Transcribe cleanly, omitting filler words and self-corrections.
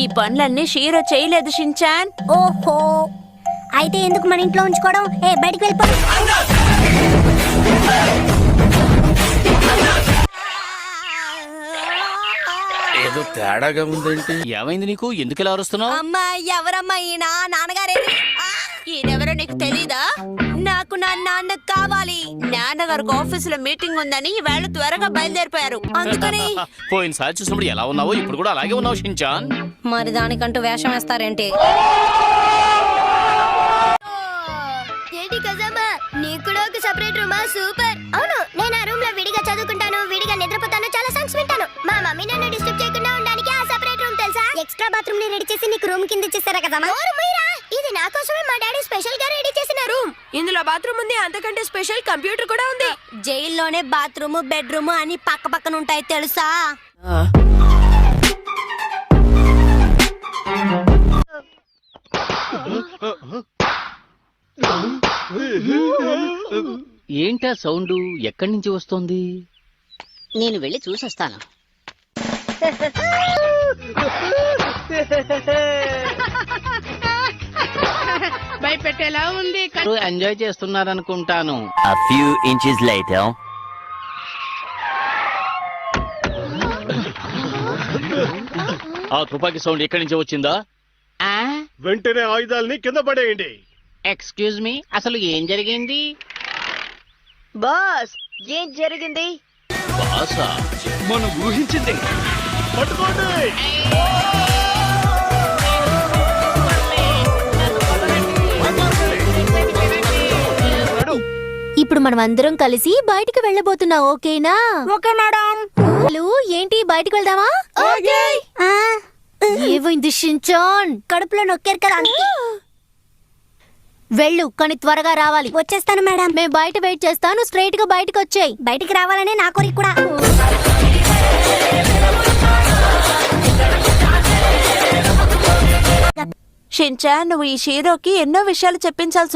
ఈ పనులన్నీ షీరో చేయలేదు షించాన్. ఓహో, అయితే ఎందుకు మన ఇంట్లో ఉంచుకోవడం? బయటికి వెళ్ళిపో. ఏదో తేడాగా ఉందేంటి? ఏమైంది నీకు? ఎందుకు ఇలా అరుస్తున్నావు? అమ్మా, ఎవరమ్మా ఈయన? నాన్నగారేది? ఈయనెవరో నీకు తెలీదా? నాకు నా నాన్న కావాలి. నాన్నగారికి ఆఫీసులో మీటింగ్ ఉందని ఈవేళ త్వరగా బయలుదేరిపోయారు. అందుకని పోయినసారి చూసినప్పుడు ఎలా ఉన్నావో ఇప్పుడు కూడా అలాగే ఉన్నావు షించాన్. మరి దానికంటూ వేషం వేస్తారేంటి? ఏంటి కజామా, నీకు కూడా ఒక సెపరేట్ రూమా? సూపర్. అవును, నేను ఆ రూమ్ లో విడిగా చదువుకుంటాను, విడిగా నిద్రపోతాను, చాలా సాంగ్స్ వింటాను. మా మమ్మీ నన్ను డిస్టర్బ్ చేయకుండా ఉండడానికి ఆ సెపరేట్ రూమ్ తెలుసా? ఎక్స్ట్రా బాత్రూమ్ ని రెడీ చేసి నీకు రూమ్ కింద ఇచ్చేసారా కదమ్మా? ఇది నా కోసమే మా డాడీ స్పెషల్ గా రెడీ చేసిన రూమ్. ఇందులో బాత్రూమ్ ఉంది, అంతకంటే స్పెషల్ కంప్యూటర్ కూడా ఉంది. జైల్లోనే బాత్రూమ్, బెడ్రూమ్ అని పక్క పక్కన ఉంటాయి తెలుసా? ఏంటా సౌండ్? ఎక్కడి నుంచి వస్తోంది? నేను వెళ్ళి చూసొస్తాను. భయపెట్టేలా ఉంది. Enjoy చేస్తున్నారనుకుంటాను. A few inches later. ఆ తుపాకీ సౌండ్ ఎక్కడి నుంచి వచ్చిందా? వెంటనే ఆయుధాలని కింద పడేయండి. ఎక్స్క్యూజ్ మీ, అసలు ఏం జరిగింది? బాస్, ఏం జరిగింది? బాసా, మనం ఊహించింది. పట్టుకోండి. ఇప్పుడు మనం అందరం కలిసి బయటికి వెళ్ళబోతున్నాం, ఓకేనా? Okay madam. ఏంటి, బయటికి వెళ్దామా? ఓకే. ఏమైంది షించాన్? కడుపులో నొక్కారు కదా. వెళ్ళు, కానీ త్వరగా రావాలి. వచ్చేస్తాను మేడం. మేము బయట వెయిట్ చేస్తాను, స్ట్రైట్ గా బయటకు వచ్చేయ్. బయటికి రావాలనే నా కోరిక కూడా. షించాన్, నువ్వు ఈ షీరోకి ఎన్నో విషయాలు చెప్పించాల్సి